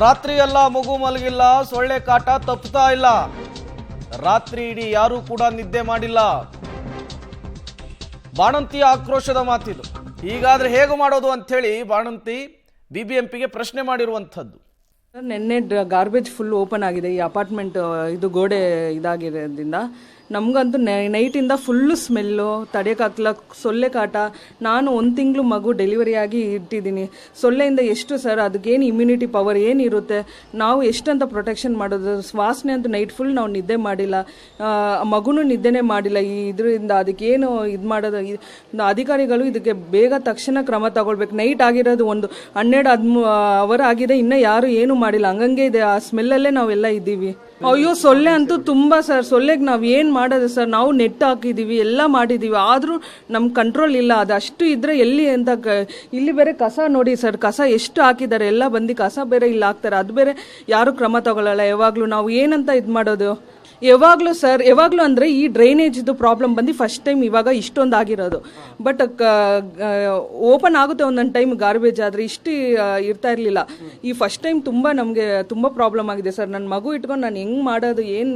ರಾತ್ರಿ ಎಲ್ಲ ಮಗು ಮಲಗಿಲ್ಲ, ಸೊಳ್ಳೆ ಕಾಟ ತಪ್ಪುತ್ತಾ ಇಲ್ಲ. ರಾತ್ರಿ ಇಡೀ ಯಾರೂ ಕೂಡ ನಿದ್ದೆ ಮಾಡಿಲ್ಲ. ಬಾಣಂತಿಯ ಆಕ್ರೋಶದ ಮಾತಿದು. ಹೀಗಾದ್ರೆ ಹೇಗೆ ಮಾಡೋದು ಅಂತ ಹೇಳಿ ಬಾಣಂತಿ ಬಿಬಿಎಂಪಿಗೆ ಪ್ರಶ್ನೆ ಮಾಡಿರುವಂಥದ್ದು. ನಿನ್ನೆ ಗಾರ್ಬೇಜ್ ಫುಲ್ ಓಪನ್ ಆಗಿದೆ ಈ ಅಪಾರ್ಟ್ಮೆಂಟ್ ಇದು ಗೋಡೆ ಇದಾಗಿರೋದ್ರಿಂದ ನಮಗಂತೂ ನೈಟಿಂದ ಫುಲ್ಲು ಸ್ಮೆಲ್ಲು ತಡೆಯೋಕ್ಕಾಗಲ್ಲ. ಸೊಳ್ಳೆ ಕಾಟ. ನಾನು 1 ತಿಂಗಳು ಮಗು ಡೆಲಿವರಿ ಆಗಿ ಇಟ್ಟಿದ್ದೀನಿ. ಸೊಳ್ಳೆಯಿಂದ ಎಷ್ಟು ಸರ್, ಅದಕ್ಕೇನು ಇಮ್ಯುನಿಟಿ ಪವರ್ ಏನಿರುತ್ತೆ, ನಾವು ಎಷ್ಟಂತ ಪ್ರೊಟೆಕ್ಷನ್ ಮಾಡೋದು. ವಾಸನೆ ಅಂತೂ ನೈಟ್ ಫುಲ್ ನಾವು ನಿದ್ದೆ ಮಾಡಿಲ್ಲ, ಮಗುನೂ ನಿದ್ದೆನೇ ಮಾಡಿಲ್ಲ. ಇದರಿಂದ ಅದಕ್ಕೇನು ಇದು ಮಾಡೋದು. ಅಧಿಕಾರಿಗಳು ಇದಕ್ಕೆ ಬೇಗ ತಕ್ಷಣ ಕ್ರಮ ತಗೊಳ್ಬೇಕು. ನೈಟ್ ಆಗಿರೋದು 12 ಅವರ್ ಆಗಿದೆ, ಇನ್ನೂ ಯಾರು ಏನು ಮಾಡಿಲ್ಲ. ಹಂಗಂಗೆ ಇದೆ, ಆ ಸ್ಮೆಲ್ಲಲ್ಲೇ ನಾವೆಲ್ಲ ಇದ್ದೀವಿ. ಅಯ್ಯೋ ಸೊಳ್ಳೆ ಅಂತೂ ತುಂಬಾ ಸರ್. ಸೊಳ್ಳೆಗೆ ನಾವು ಏನು ಮಾಡೋದು ಸರ್, ನಾವು ನೆಟ್ ಹಾಕಿದ್ದೀವಿ, ಎಲ್ಲ ಮಾಡಿದ್ದೀವಿ, ಆದರೂ ನಮ್ಮ ಕಂಟ್ರೋಲ್ ಇಲ್ಲ. ಅದು ಅಷ್ಟು ಇದ್ರೆ ಎಲ್ಲಿ ಅಂತ. ಇಲ್ಲಿ ಬೇರೆ ಕಸ ನೋಡಿ ಸರ್, ಕಸ ಎಷ್ಟು ಹಾಕಿದ್ದಾರೆ, ಎಲ್ಲ ಬಂದು ಕಸ ಬೇರೆ ಇಲ್ಲಿ ಹಾಕ್ತಾರೆ. ಅದು ಬೇರೆ ಯಾರು ಕ್ರಮ ತಗೊಳ್ಳಲ್ಲ. ಯಾವಾಗಲೂ ನಾವು ಏನಂತ ಇದು ಮಾಡೋದು. ಯಾವಾಗಲೂ ಸರ್, ಯಾವಾಗಲೂ ಅಂದರೆ ಈ ಡ್ರೈನೇಜ್ದು ಪ್ರಾಬ್ಲಮ್ ಬಂದು ಫಸ್ಟ್ ಟೈಮ್ ಇವಾಗ ಇಷ್ಟೊಂದು ಆಗಿರೋದು. ಬಟ್ ಓಪನ್ ಆಗುತ್ತೆ ಒಂದೊಂದು ಟೈಮ್ ಗಾರ್ಬೇಜ್ ಆದರೆ, ಇಷ್ಟು ಇರ್ತಾ ಇರಲಿಲ್ಲ. ಈ ಫಸ್ಟ್ ಟೈಮ್ ತುಂಬ ನಮಗೆ ತುಂಬ ಪ್ರಾಬ್ಲಮ್ ಆಗಿದೆ ಸರ್. ನನ್ನ ಮಗು ಇಟ್ಕೊಂಡು ನಾನು ಹೆಂಗೆ ಮಾಡೋದು ಏನು